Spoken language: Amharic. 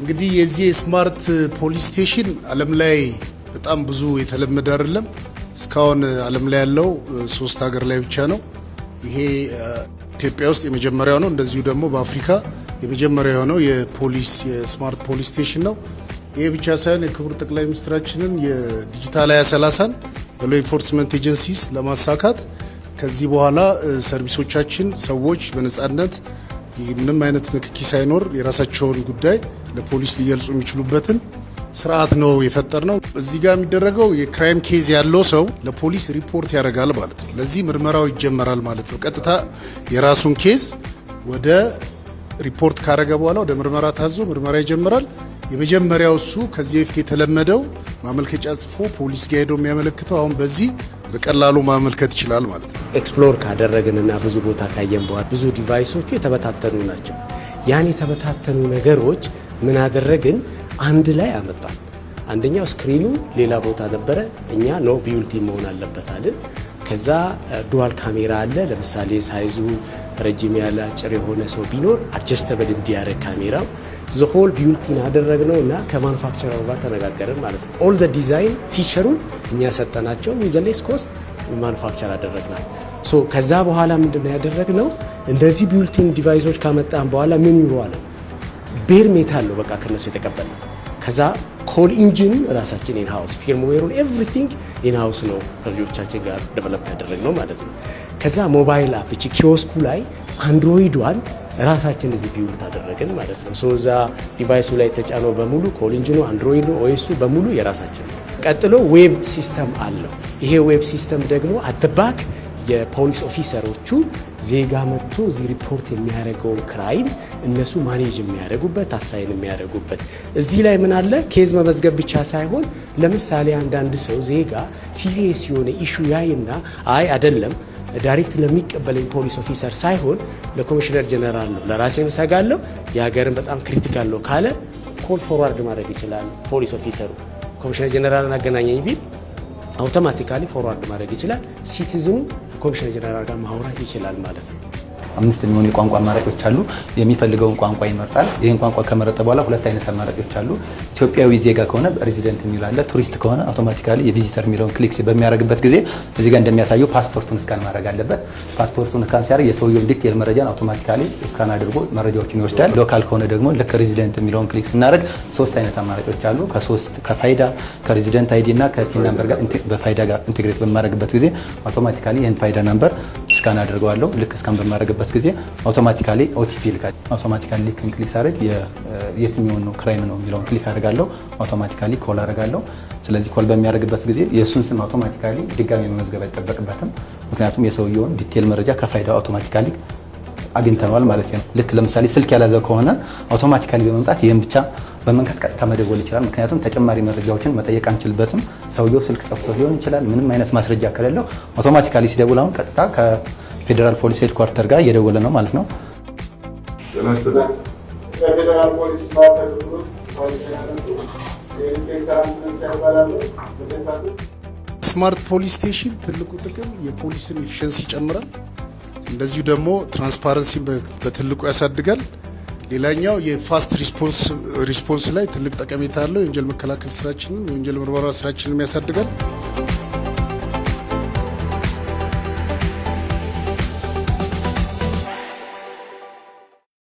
እንግዲህ የዚህ ስማርት ፖሊስ ስቴሽን ዓለም ላይ በጣም ብዙ የተለመደ አይደለም። እስካሁን ዓለም ላይ ያለው 3 ሀገር ላይ ብቻ ነው። ይሄ ኢትዮጵያ ውስጥ የመጀመሪያው ነው። እንደዚሁ ደግሞ በአፍሪካ የመጀመሪያው የሆነው የስማርት ፖሊስ ስቴሽን ነው። ይሄ ብቻ ሳይሆን የክቡር ጠቅላይ ሚኒስትራችንን የዲጂታል 2030ን በሎ ኢንፎርስመንት ኤጀንሲስ ለማሳካት ከዚህ በኋላ ሰርቪሶቻችን ሰዎች በነጻነት ምንም አይነት ንክኪ ሳይኖር የራሳቸውን ጉዳይ ለፖሊስ ሊገልጹ የሚችሉበትን ስርዓት ነው የፈጠርነው። እዚህ ጋር የሚደረገው የክራይም ኬዝ ያለው ሰው ለፖሊስ ሪፖርት ያደርጋል ማለት ነው። ለዚህ ምርመራው ይጀመራል ማለት ነው። ቀጥታ የራሱን ኬዝ ወደ ሪፖርት ካረገ በኋላ ወደ ምርመራ ታዞ ምርመራ ይጀምራል። የመጀመሪያው እሱ ከዚህ በፊት የተለመደው ማመልከቻ ጽፎ ፖሊስ ጋር ሄዶ የሚያመለክተው አሁን በዚህ በቀላሉ ማመልከት ይችላል ማለት ነው። ኤክስፕሎር ካደረግንና ብዙ ቦታ ካየን በኋላ ብዙ ዲቫይሶቹ የተበታተኑ ናቸው። ያን የተበታተኑ ነገሮች ምን አደረግን? አንድ ላይ አመጣን። አንደኛው ስክሪኑ ሌላ ቦታ ነበረ። እኛ ኖ ቢዩልቲ መሆን አለበት አለን። ከዛ ዱዋል ካሜራ አለ። ለምሳሌ ሳይዙ ረጅም ያለ አጭር የሆነ ሰው ቢኖር አድጀስተብል እንዲያደርግ ካሜራው ዘሆል ቢዩልቲን አደረግነው እና ከማኑፋክቸረሩ ጋር ተነጋገርን ማለት ነው። ኦል ዘ ዲዛይን ፊቸሩን እኛ ሰጠናቸው። ዊዝ ሌስ ኮስት ማኑፋክቸር አደረግናል። ሶ ከዛ በኋላ ምንድነው ያደረግነው? እንደዚህ ቢዩልቲን ዲቫይሶች ካመጣን በኋላ ምን ይሯል? ቤር ሜታል ነው በቃ ከነሱ የተቀበልነው። ከዛ ኮል ኢንጂን ራሳችን ኢንሃውስ፣ ፊርምዌሩን ኤቭሪቲንግ ኢንሃውስ ነው ከልጆቻችን ጋር ዴቨሎፕ ያደረግነው ማለት ነው። ከዛ ሞባይል አፕ እቺ ኪዮስኩ ላይ አንድሮይዷን ራሳችን እዚህ ቢውልት አደረግን ማለት ነው። ሶ እዛ ዲቫይሱ ላይ ተጫነው በሙሉ ኮል ኢንጂኑ፣ አንድሮይዱ፣ ኦኤሱ በሙሉ የራሳችን ነው። ቀጥሎ ዌብ ሲስተም አለው። ይሄ ዌብ ሲስተም ደግሞ አትባክ የፖሊስ ኦፊሰሮቹ ዜጋ መጥቶ እዚህ ሪፖርት የሚያደርገውን ክራይም እነሱ ማኔጅ የሚያደርጉበት አሳይን የሚያደርጉበት። እዚህ ላይ ምን አለ? ኬዝ መመዝገብ ብቻ ሳይሆን ለምሳሌ አንዳንድ ሰው ዜጋ ሲሪየስ የሆነ ኢሹ ያይና አይ አይደለም ዳይሬክት ለሚቀበለኝ ፖሊስ ኦፊሰር ሳይሆን ለኮሚሽነር ጀነራል ነው ለራሴ መሰጋለሁ የሀገርን በጣም ክሪቲካል ነው ካለ ኮል ፎርዋርድ ማድረግ ይችላል። ፖሊስ ኦፊሰሩ ኮሚሽነር ጀነራልን አገናኘኝ ቢል አውቶማቲካሊ ፎርዋርድ ማድረግ ይችላል። ሲቲዝኑ ኮሚሽነር ጀነራል ጋር ማውራት ይችላል ማለት ነው። 5 የሚሆኑ የቋንቋ አማራጮች አሉ። የሚፈልገውን ቋንቋ ይመርጣል። ይሄን ቋንቋ ከመረጠ በኋላ 2 አይነት አማራጮች አሉ። ኢትዮጵያዊ ዜጋ ከሆነ ሬዚደንት የሚል አለ። ቱሪስት ከሆነ አውቶማቲካሊ የቪዚተር የሚለውን ክሊክ በሚያደርግበት ጊዜ እዚህ ጋር እንደሚያሳየው ፓስፖርቱን ስካን ማድረግ አለበት። ፓስፖርቱን ስካን ሲያደርግ የሰውየው ዲቴል መረጃን አውቶማቲካሊ ስካን አድርጎ መረጃዎችን ይወስዳል። ሎካል ከሆነ ደግሞ ልክ ሬዚደንት የሚለውን ክሊክ ስናደርግ 3 አይነት አማራጮች አሉ። ከፋይዳ ከሬዚደንት አይዲ እና ከቲን ነምበር ጋር በፋይዳ ጋር ኢንቴግሬት በማድረግበት ጊዜ አውቶማቲካሊ ይሄን ፋይዳ ነምበር ስካን አድርገዋለሁ። ልክ ስካን በማድረግበት ጊዜ አውቶማቲካሊ ኦቲፒ ይልካል። አውቶማቲካሊ ክሊክ ሳደርግ የትኛውን ነው ክራይም ነው የሚለውን ክሊክ አደርጋለሁ። አውቶማቲካሊ ኮል አደርጋለሁ። ስለዚህ ኮል በሚያደርግበት ጊዜ የእሱን ስም አውቶማቲካሊ ድጋሚ መመዝገብ አይጠበቅበትም። ምክንያቱም የሰውየውን ዲቴል መረጃ ከፋይዳው አውቶማቲካሊ አግኝተነዋል ማለት ነው። ልክ ለምሳሌ ስልክ ያላዘ ከሆነ አውቶማቲካሊ በመምጣት ይህን ብቻ በመንካት ቀጥታ መደወል ይችላል። ምክንያቱም ተጨማሪ መረጃዎችን መጠየቅ አንችልበትም። ሰውየው ስልክ ጠፍቶ ሊሆን ይችላል። ምንም አይነት ማስረጃ ከሌለው አውቶማቲካሊ ሲደውል አሁን ቀጥታ ከፌዴራል ፖሊስ ሄድኳርተር ጋር እየደወለ ነው ማለት ነው። ስማርት ፖሊስ ስቴሽን ትልቁ ጥቅም የፖሊስን ኤፊሽንሲ ይጨምራል። እንደዚሁ ደግሞ ትራንስፓረንሲን በትልቁ ያሳድጋል። ሌላኛው የፋስት ሪስፖንስ ላይ ትልቅ ጠቀሜታ አለው። የወንጀል መከላከል ስራችንን የወንጀል ምርመራ ስራችንን ያሳድጋል።